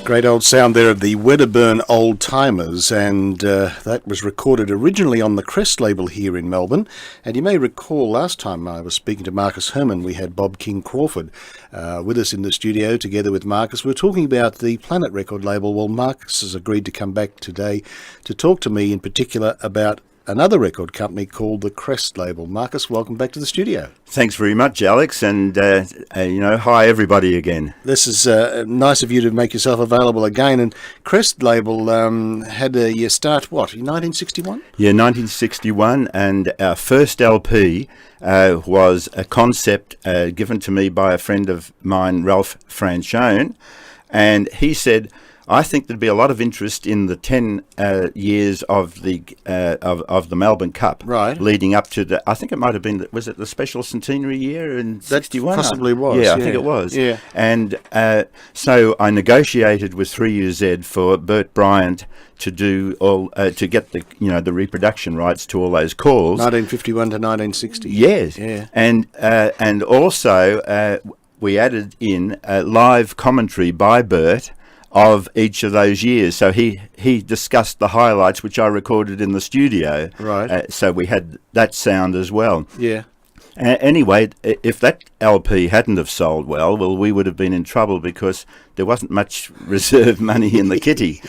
Great old sound there of the Wedderburn Old Timers, and that was recorded originally on the Crest label here in Melbourne. And you may recall last time I was speaking to Marcus Herman, we had Bob King Crawford with us in the studio together with Marcus. We were talking about the Planet record label. Well, Marcus has agreed to come back today to talk to me in particular about another record company called the Crest label. Marcus, welcome back to the studio. Thanks very much, Alex, and hi everybody again. This is nice of you to make yourself available again. And Crest label had a start, what, in 1961? Yeah, 1961, and our first LP was a concept given to me by a friend of mine, Ralph Franchone, and he said, I think there'd be a lot of interest in the 10 years of the Melbourne Cup, right, leading up to the. I think it might have been. Was it the special centenary year in '61? Possibly was. Yeah, I think it was. Yeah. And so I negotiated with 3UZ for Bert Bryant to do all to get the reproduction rights to all those calls. 1951 to 1960. Yes. Yeah. And also we added in live commentary by Bert of each of those years. So he discussed the highlights, which I recorded in the studio. Right. So we had that sound as well. Yeah. Anyway, if that LP hadn't have sold well, we would have been in trouble because there wasn't much reserve money in the kitty.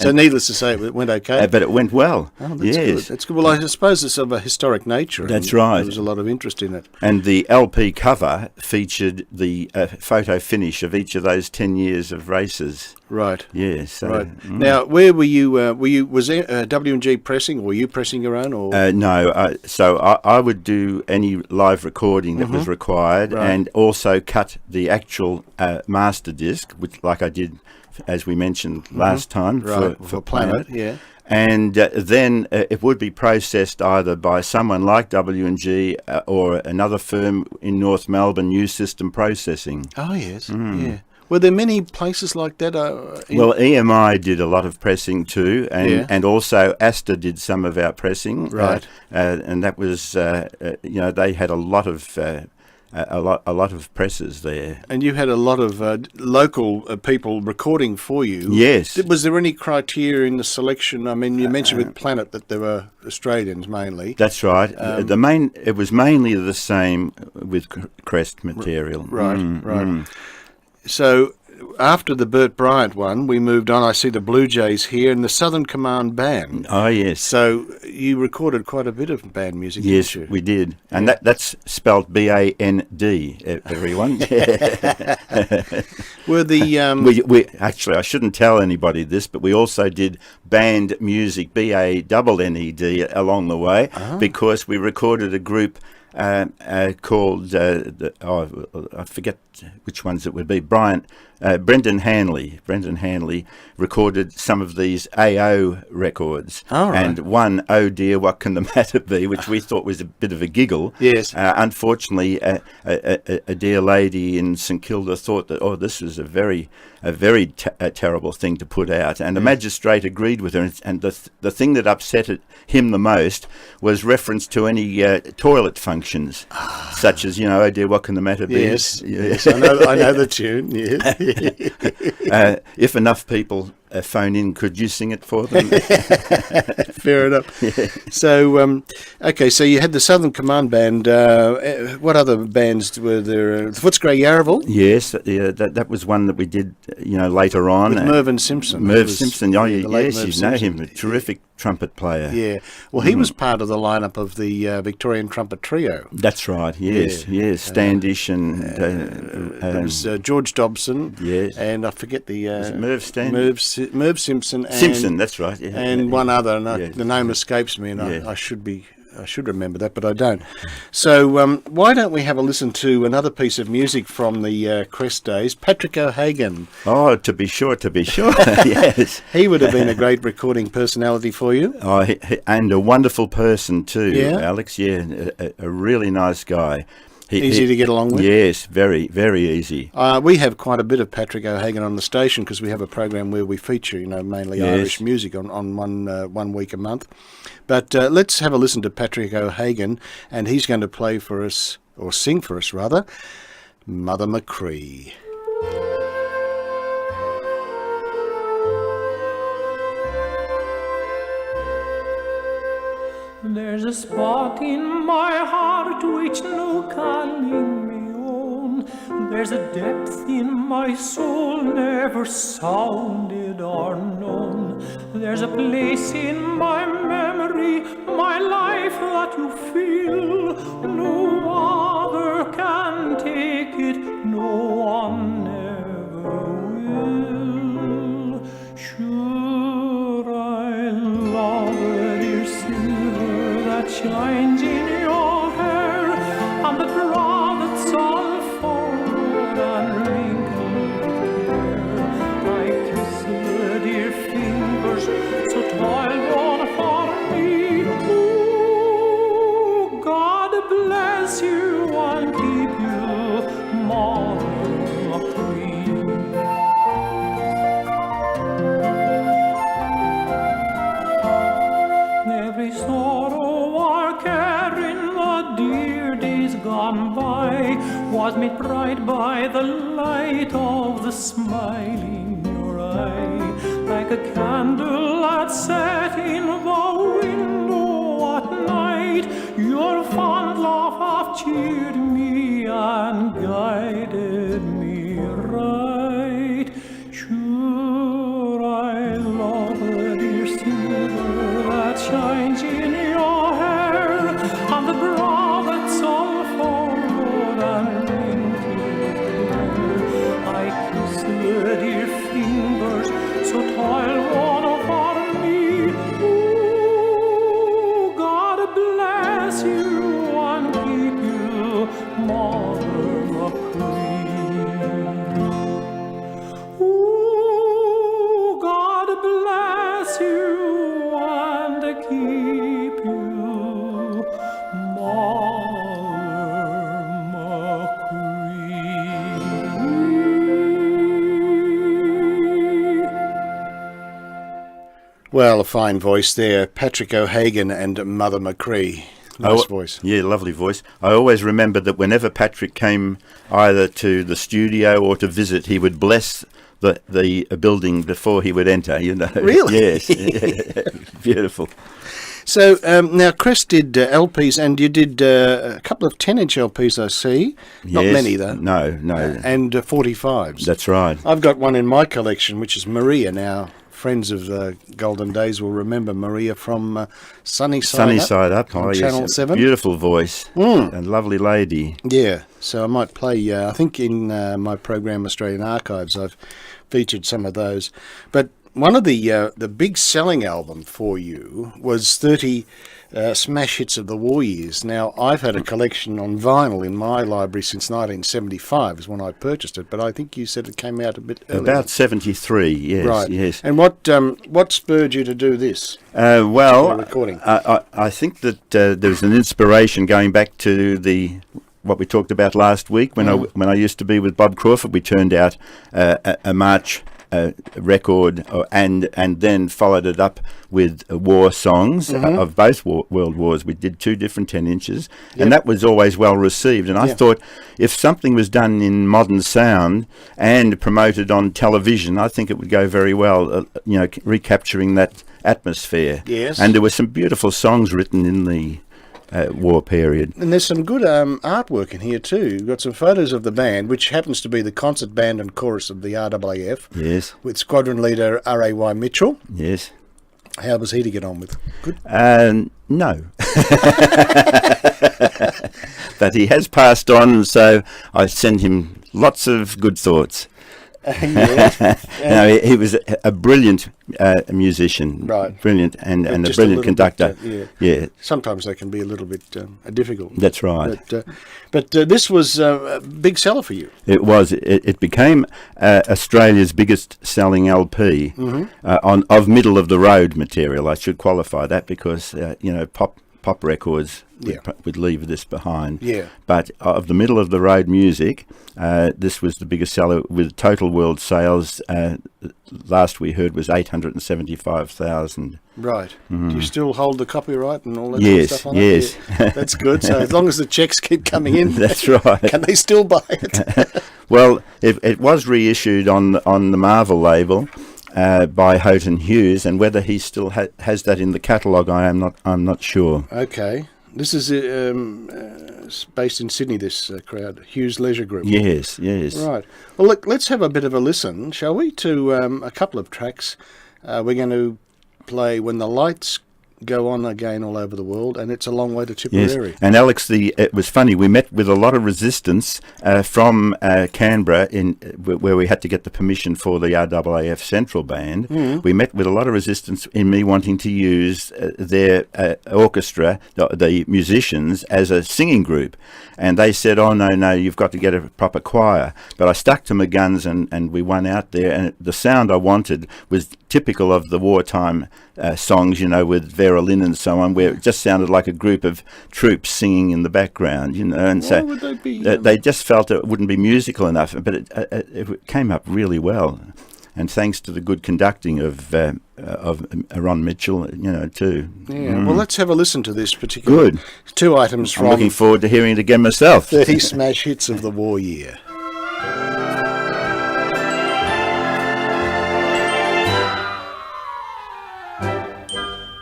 So needless to say, it went okay. But it went well. Oh, that's yes. good. That's good. Well, I suppose it's of a historic nature. That's right. There was a lot of interest in it. And the LP cover featured the photo finish of each of those 10 years of races. Right. Yes. So, right. Now, where were you? Was there W&G pressing, or were you pressing your own? Or no. So I would do any live recording that was required, right, and also cut the actual master disc, which, like I did, as we mentioned last time, right, for Planet. Yeah. And then it would be processed either by someone like W&G or another firm in North Melbourne, New System Processing. Oh yes. Yeah. Were there many places like that? Well, EMI did a lot of pressing too, and also Astor did some of our pressing. Right. And that was, they had a lot of presses there. And you had a lot of local people recording for you. Yes. Was there any criteria in the selection? I mean, you mentioned with Planet that there were Australians mainly. That's right. It was mainly the same with Crest material. Right. Right. So after the Bert Bryant one, we moved on. I see the Blue Jays here and the Southern Command Band. Oh, yes. So you recorded quite a bit of band music, yes, didn't you? we did. And that's spelled B-A-N-D, everyone. Were the... we actually, I shouldn't tell anybody this, but we also did band music, B-A-N-N-E-D, along the way, because we recorded a group called I forget which ones it would be. Brendan Hanley recorded some of these AO records, and one, "Oh Dear, What Can the Matter Be," which we thought was a bit of a giggle. Yes. Unfortunately, a dear lady in St Kilda thought that this was a very terrible thing to put out, and the magistrate agreed with her. And the thing that upset him the most was reference to any toilet function functions, such as, oh dear, what can the matter be? Yes, I know the tune. Yeah. If enough people phone in, could you sing it for them? Fair enough. Yeah. So, okay, so you had the Southern Command Band. What other bands were there? The Footscray Yarraville? Yes, that was one that we did, later on. With Mervyn Simpson. Merv Simpson, yes, you know Simpson. him, a terrific trumpet player. Yeah, well, he was part of the lineup of the Victorian Trumpet Trio. That's right, yes. Standish and... there was George Dobson. Yes. And I forget the... Merv Standish? Merv Simpson. And, Simpson, that's right. Yeah. And one other, and the name escapes me, and I should remember that, but I don't. So why don't we have a listen to another piece of music from the Crest days, Patrick O'Hagan. Oh, to be sure, yes. He would have been a great recording personality for you. Oh, and a wonderful person too, Alex. Yeah, a really nice guy. Easy to get along with? Yes, very, very easy. We have quite a bit of Patrick O'Hagan on the station because we have a program where we feature, mainly Irish music on one week a month. But let's have a listen to Patrick O'Hagan, and he's going to play for us, or sing for us rather, Mother Machree. There's a spot in my heart which no calling may own. There's a depth in my soul never sounded or known. There's a place in my memory, my life that you feel. No other can take it, no one ever will. Sure, I love it, dear silver that shines in your hair, and the brow that's all furrowed and wrinkled with care. I kiss the dear fingers so toil-worn for me. Ooh, God bless you and keep you, Mother Machree. Every sorrow or care in the dear days gone by was made bright by the light of the smile in your eye, like a candle that's set in the window at night. Your fond laugh hath cheered me and guided me right. Sure, I love the dear silver that shines in your hair, and the brow that's all furrowed and wrinkled. I kiss the dear fingers so toil-worn for me. Ooh, God bless you and keep you, Mother Machree. Ooh, God bless you and keep you, Mother Machree. Well, a fine voice there, Patrick O'Hagan and Mother Machree. Nice voice. Yeah, lovely voice. I always remember that whenever Patrick came either to the studio or to visit, he would bless the building before he would enter, Really? Yes. Beautiful. So now Crest did LPs, and you did a couple of 10-inch LPs, I see. Not Yes. many, though. No. And 45s. That's right. I've got one in my collection, which is Maria now. Friends of the Golden Days will remember Maria from Sunny Side Up on Channel 7. Beautiful voice and lovely lady. Yeah, so I might play, I think in my program Australian Archives I've featured some of those. But one of the big selling album for you was 30 smash hits of the war years. Now, I've had a collection on vinyl in my library since 1975 is when I purchased it, but I think you said it came out a bit earlier. About 73, yes. Right. Yes. And what spurred you to do this? Well, recording? I think that there was an inspiration going back to what we talked about last week when I used to be with Bob Crawford. We turned out a march record, and then followed it up with war songs of both world wars. We did 2 different 10 inches, and that was always well received. And I thought if something was done in modern sound and promoted on television, I think it would go very well, recapturing that atmosphere. Yes. And there were some beautiful songs written in the war period. And there's some good artwork in here too. You've got some photos of the band, which happens to be the concert band and chorus of the RAAF. Yes. With squadron leader R.A.Y. Mitchell. Yes. How was he to get on with? Good? No. But he has passed on, so I send him lots of good thoughts. No, he was a brilliant musician, right? Brilliant, and a brilliant conductor. Yeah. Sometimes they can be a little bit difficult. That's right. But this was a big seller for you. It was. It became Australia's biggest selling LP of middle of the road material. I should qualify that because pop records would leave this behind. Yeah. But of the middle of the road music, this was the biggest seller with total world sales. Last we heard was 875,000. Right. Do you still hold the copyright and all that Yes, sort of stuff on yes. it? Yeah. That's good. So as long as the checks keep coming in, That's right. Can they still buy it? Well, it was reissued on the Marvel label by Houghton Hughes, and whether he still has that in the catalogue, I'm not sure. Okay. This is based in Sydney, this crowd, Hughes Leisure Group. Yes, yes. Right. Well, look, let's have a bit of a listen, shall we, to a couple of tracks. We're going to play When the Lights Go On Again All Over the World, and It's a Long Way to Tipperary. Yes. And Alex, it was funny, we met with a lot of resistance from Canberra, where we had to get the permission for the RAAF Central Band. We met with a lot of resistance in me wanting to use their orchestra, the musicians, as a singing group. And they said, oh, no, you've got to get a proper choir. But I stuck to my guns, and we won out there, and the sound I wanted was typical of the wartime songs, with Vera Lynn and so on, where it just sounded like a group of troops singing in the background, and so would they be, they just felt it wouldn't be musical enough, but it came up really well, and thanks to the good conducting of Ron Mitchell, too. Yeah, well, let's have a listen to this particular. Good. 2 items I'm from looking forward to hearing it again myself. 30 smash hits of the war year.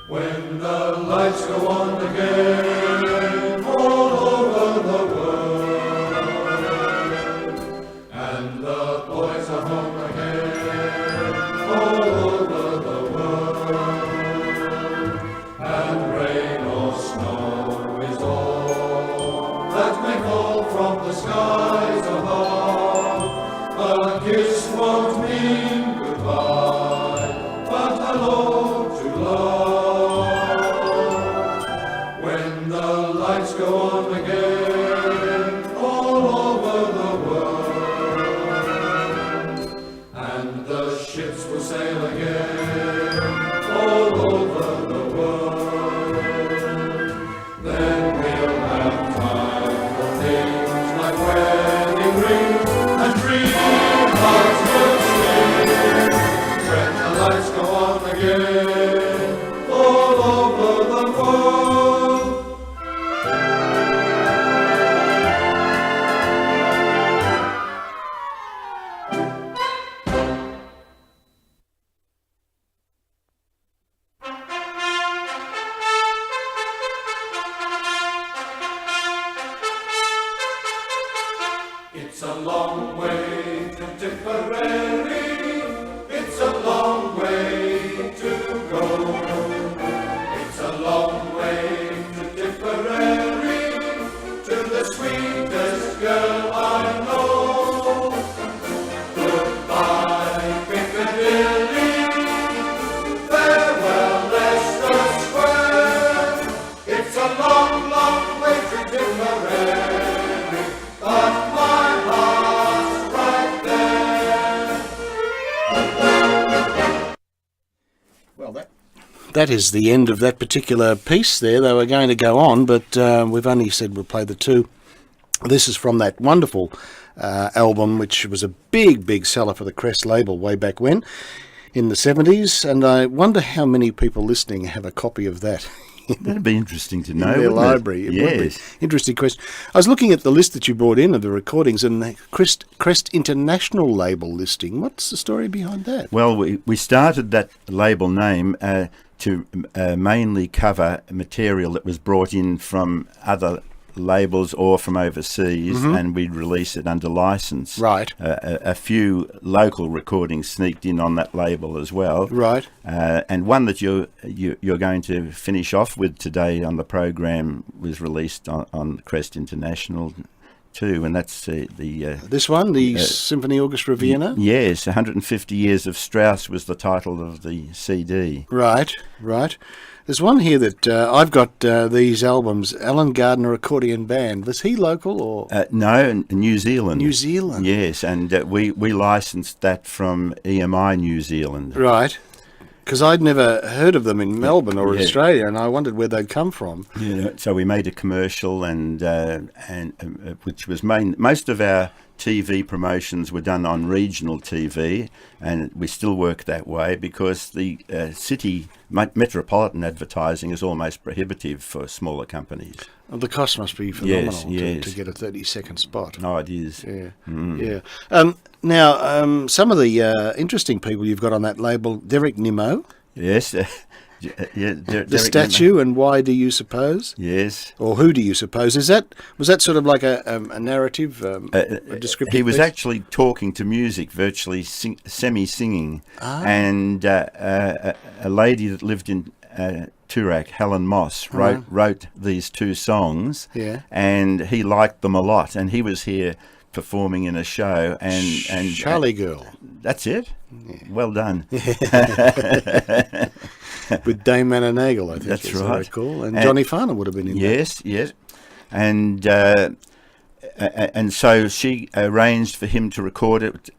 When the lights go on again all over the world, and the boys are home again all over the world, and rain or snow is all that may fall from the skies above, a kiss won't mean goodbye, but hello to love. Go on again all over the world, and the ships will sail again all over the world. Then we'll have time for things like wedding rings and dream hearts will sing. When the lights go on again all over the world. It's a long way to Tipperary, it's a long way to go. It's a long way to Tipperary, to the sweetest girl I know. Goodbye, Piccadilly, farewell, Leicester Square. It's a long, long way to Tipperary, but my heart's right there. Well, that is the end of that particular piece there. They were going to go on, but we've only said we'll play the 2 This is from that wonderful album, which was a big seller for the Crest label way back when, in the 70s, and I wonder how many people listening have a copy of that. That'd be interesting to know. In their wouldn't it? library. It would be. Yes. Interesting question. I was looking at the list that you brought in of the recordings, and the Crest International label listing. What's the story behind that? Well, we started that label name to mainly cover material that was brought in from other labels or from overseas, and we'd release it under license. Right. A few local recordings sneaked in on that label as well. Right. And one that you're going to finish off with today on the program was released on Crest International too, and that's This one, the Symphony Orchestra Vienna? Yes, 150 Years of Strauss was the title of the CD. Right. There's one here that I've got these albums, Alan Gardner Accordion Band. Was he local or? No, New Zealand. New Zealand. Yes, and we licensed that from EMI New Zealand. Right. Because I'd never heard of them in Melbourne or Australia, and I wondered where they'd come from. Yeah, so we made a commercial, and which was most of our TV promotions were done on regional TV, and we still work that way because the city metropolitan advertising is almost prohibitive for smaller companies. Well, the cost must be phenomenal Yes. to get a 30-second spot. No, it is. Yeah, yeah. Now, some of the interesting people you've got on that label, Derek Nimmo, Yes. the statue, and Why Do You Suppose? Yes. Or Who Do You Suppose? Was that sort of like a narrative, a descriptive He was piece? actually talking to music, virtually semi-singing, and a lady that lived in Toorak, Helen Moss, wrote these two songs, and he liked them a lot, and he was here performing in a show, and Charlie Girl. That's it. Yeah. Well done. With Dame Mananagel, I think. That's as I right. recall. And Johnny Farner would have been in yes, and so she arranged for him to record it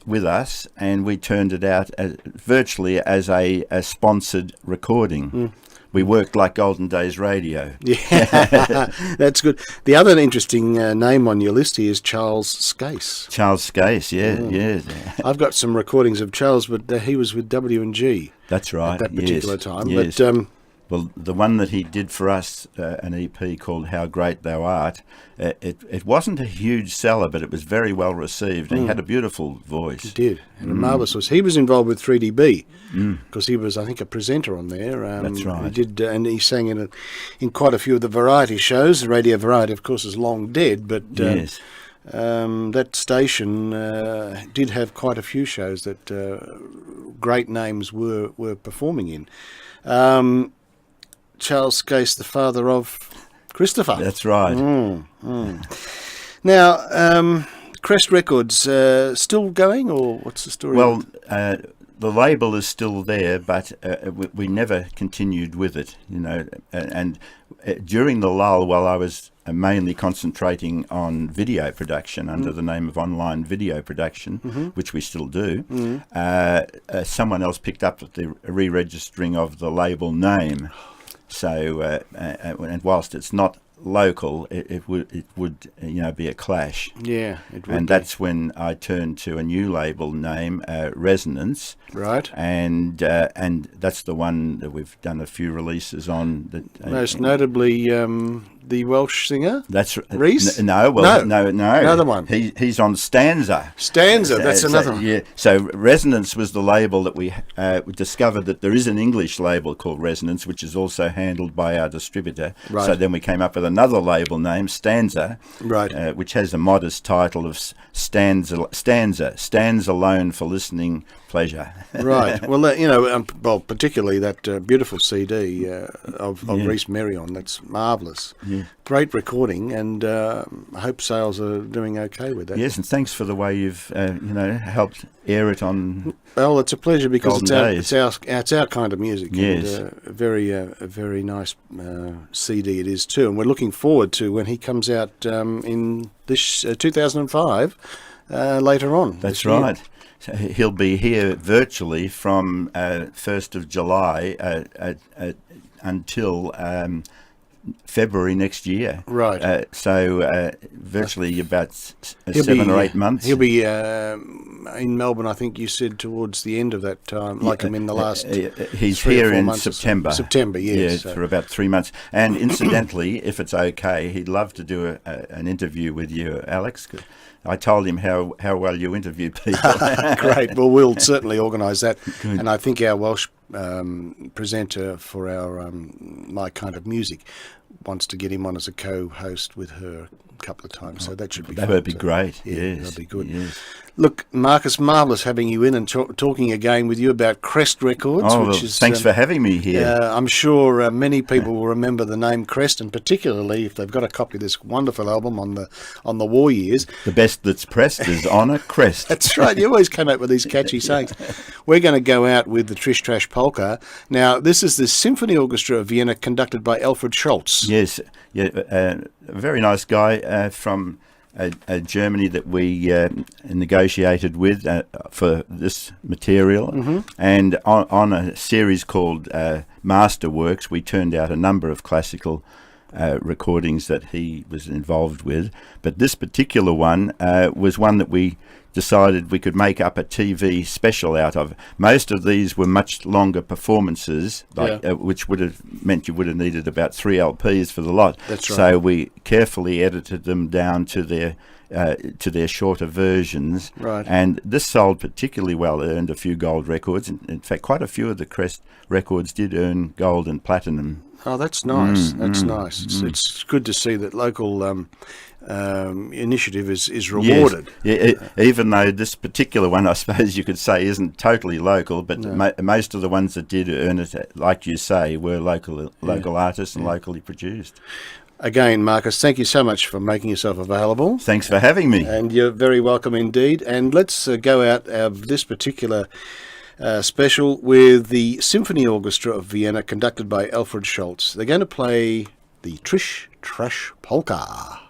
with us, and we turned it out virtually as a sponsored recording. We worked like Golden Days Radio. Yeah, that's good. The other interesting name on your list here is Charles Scase. Charles Scase, yeah. I've got some recordings of Charles, but he was with W&G. That's right. At that particular time. Yes. But, well, the one that he did for us, an EP called How Great Thou Art, it wasn't a huge seller, but it was very well received, and he had a beautiful voice. He did, and a marvellous voice. He was involved with 3DB, because he was, I think, a presenter on there. That's right. He did, and he sang in quite a few of the variety shows. The Radio Variety, of course, is long dead, but Yes. that station did have quite a few shows that great names were performing in. Charles Scase, the father of Christopher. That's right. Now, Crest Records still going, or what's the story? Well, the label is still there, but we never continued with it, and during the lull, while I was mainly concentrating on video production under the name of Online Video Production, which we still do, someone else picked up the re-registering of the label name. So, and whilst it's not local, it would be a clash. Yeah, it would. And that's when I turned to a new label name, Resonance. Right. And that's the one that we've done a few releases on. That, most notably, the Welsh singer. That's Reese. No. Another one. He's on Stanza. Stanza. That's another one. Yeah. So Resonance was the label that we discovered that there is an English label called Resonance, which is also handled by our distributor. Right. So then we came up with another label name, Stanza. Right. Which has a modest title of Stands Alone for Listening Pleasure. Right. Well, particularly that beautiful CD of Reese Merrion. That's marvellous. Yeah. Great recording, and I hope sales are doing okay with that. Yes, and thanks for the way you've helped air it on. Well, it's a pleasure because it's our kind of music. Yes. And a very nice CD it is too, and we're looking forward to when he comes out in this 2005 later on. That's right. So he'll be here virtually from 1st of July until February next year. Right. So virtually about He'll 7 be, or 8 months. He'll be in Melbourne, I think you said, towards the end of that time, like him in the last he's 3 or here 4 in months or so. September. September, yes. Yeah, for about 3 months. And incidentally, if it's okay, he'd love to do an interview with you, Alex. I told him how well you interview people. Great. Well, we'll certainly organise that. Good. And I think our Welsh presenter for our My Kind of Music wants to get him on as a co-host with her a couple of times. So that should be that fun. would be great. Yeah, yes. that'd be good. Yes. Look, Marcus, marvellous having you in and talking again with you about Crest Records. Oh, which is, thanks for having me here. I'm sure many people will remember the name Crest, and particularly if they've got a copy of this wonderful album on the war years. The best that's pressed is on a crest. That's right. You always come up with these catchy sayings. We're going to go out with the Trish Trash Polka. Now, this is the Symphony Orchestra of Vienna, conducted by Alfred Schultz. Yes, yeah, a very nice guy from Germany that we negotiated with for this material. Mm-hmm. And on a series called Masterworks, we turned out a number of classical recordings that he was involved with. But this particular one was one that we decided we could make up a TV special out of. Most of these were much longer performances, which would have meant you would have needed about 3 LPs for the lot. That's right. So we carefully edited them down to their shorter versions. Right. And this sold particularly well, earned a few gold records. In fact, quite a few of the Crest records did earn gold and platinum. Oh, that's nice. That's nice. It's good to see that local initiative is rewarded. Yes. Yeah, even though this particular one, I suppose you could say, isn't totally local, but most of the ones that did earn it, like you say, were local artists and locally produced. Again, Marcus, thank you so much for making yourself available. Thanks for having me. And you're very welcome indeed. And let's go out of this particular special with the Symphony Orchestra of Vienna, conducted by Alfred Schultz. They're going to play the Trish Trash Polka.